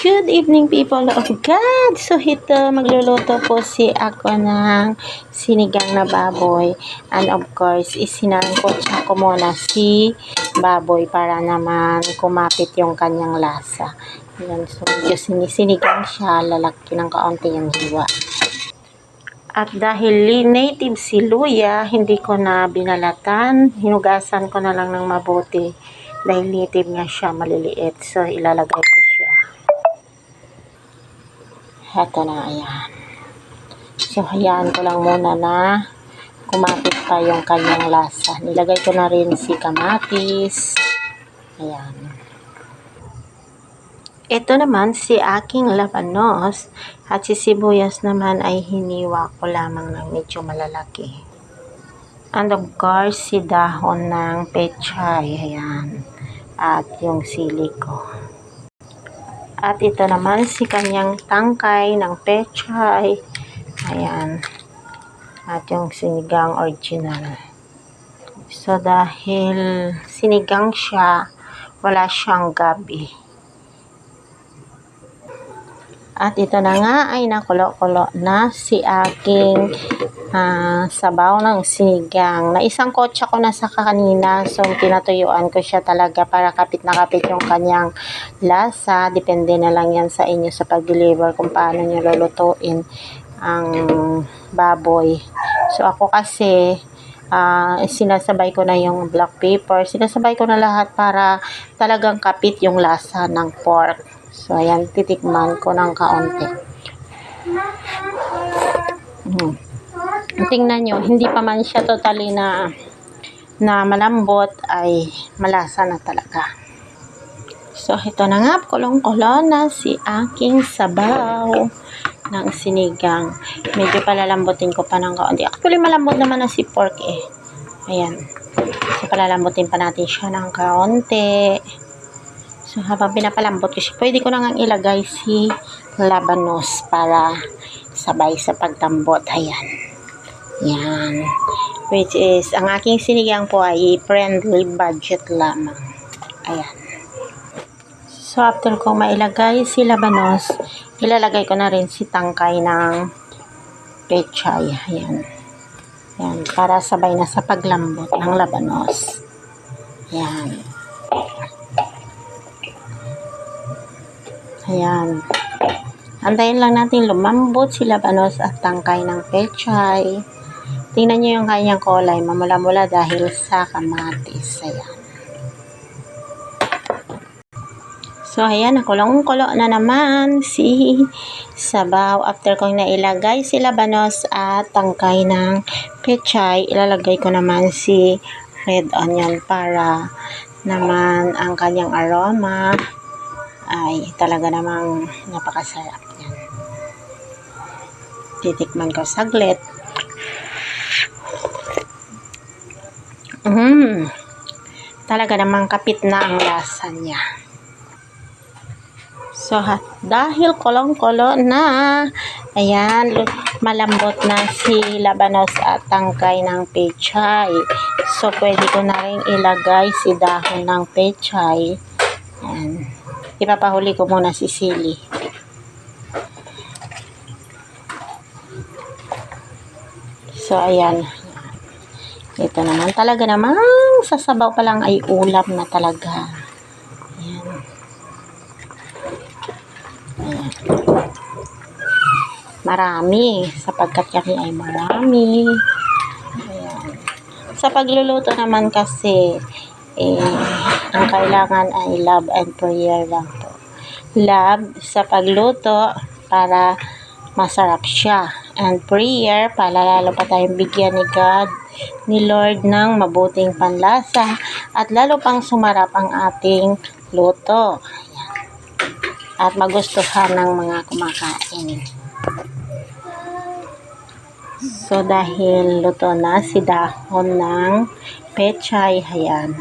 Good evening people of God! So ito, magluluto po si ako ng sinigang na baboy. And of course, isinangkotsa ko muna si baboy para naman kumapit yung kanyang lasa. Yan, so medyo sinisinigang siya, lalaki ng kaunti yung hiwa. At dahil native si luya, hindi ko na binalatan, hinugasan ko na lang ng mabuti. Dahil native nga siya, maliliit. So ilalagay ko siya. Heto na, ayan. So, hayaan ko lang muna na kumapit pa yung kanyang lasa. Nilagay ko na rin si kamatis. Ayan. Ito naman si aking labanos at si sibuyas naman ay hiniwa ko lamang ng medyo malalaki. And of course, si dahon ng pechay. Ayan. At yung sili ko. At ito naman si kanyang tangkay ng pechay. Ayan. At yung sinigang original. So, dahil sinigang siya, wala siyang gabi. At ito na nga ay nakulo-kulo na si aking sabaw ng sinigang. Na isang kotsa ko na sa kanina. So, tinatuyuan ko siya talaga para kapit na kapit yung kanyang lasa. Depende na lang yan sa inyo sa pag-deliver kung paano nyo lulutuin ang baboy. So, ako kasi sinasabay ko na yung black pepper. Sinasabay ko na lahat para talagang kapit yung lasa ng pork. So, ayan, titikman ko ng kaunti. Tingnan nyo, hindi pa man siya totally na malambot, ay malasa na talaga. So, ito na nga, kulong-kulo na si aking sabaw ng sinigang. Medyo palalambutin ko pa ng kaunti. Actually, malambot naman na si pork eh. Ayan. So, palalambutin pa natin siya ng kaunti. So, habang pinapalambot ko siya, pwede ko nang ilagay si labanos para sabay sa pagtambot. Ayan. Yan. Which is, ang aking sinigang po ay friendly budget lamang. Ayan. So, after kong mailagay si labanos, ilalagay ko na rin si tangkay ng pechay. Ayan. Ayan. Para sabay na sa paglambot ng labanos. Ayan. Ayan. Antayin lang natin lumambot si labanos at tangkay ng pechay. Tingnan nyo yung kanyang kulay. Mamula-mula dahil sa kamatis. Ayan. So, ayan. Nakulong-kulo na naman si sabaw. After kong nailagay si labanos at tangkay ng pechay, ilalagay ko naman si red onion para naman ang kanyang aroma ay talaga namang napakasarap. Yan. Titikman ko saglit. Talaga namang kapit na ang lasa niya. So, dahil kolong-kolo na, ayan, malambot na si labanos at tangkay ng pechay. So, pwede ko na rin ilagay si dahon ng pechay. Ayan. Ipapahuli ko muna si sili. So, ayan. Ito naman. Talaga namang sa sabaw pa lang ay ulam na talaga. Ayan. Ayan. Marami. Sapagkat kami ay marami. Ayan. Sa pagluluto naman kasi, ang kailangan ay love and prayer lang po. Love sa pagluto para masarap siya. And prayer para lalo pa tayong bigyan ni God, ni Lord ng mabuting panlasa at lalo pang sumarap ang ating luto. Ayan. At magustuhan ng mga kumakain. So, dahil luto na si dahon ng pechay, ayan.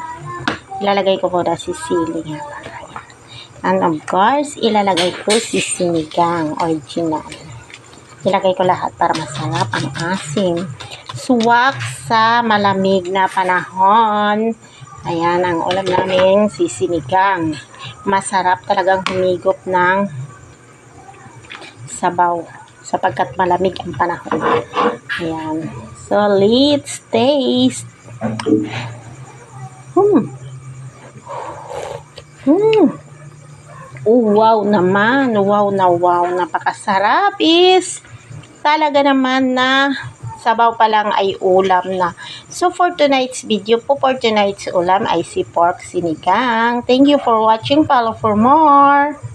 Ilalagay ko muna si sili nga para. And of course, ilalagay ko si sinigang original. Ilagay ko lahat para masarap ang asim. Suwak sa malamig na panahon. Ayan, ang ulam namin si sinigang. Masarap talagang humigop ng sabaw sapagkat malamig ang panahon. Ayan. So, let's taste. Wow naman. Wow na wow. Napakasarap is talaga naman na sabaw pa lang ay ulam na. So, for tonight's video po, for tonight's ulam ay si pork sinigang. Thank you for watching. Follow for more.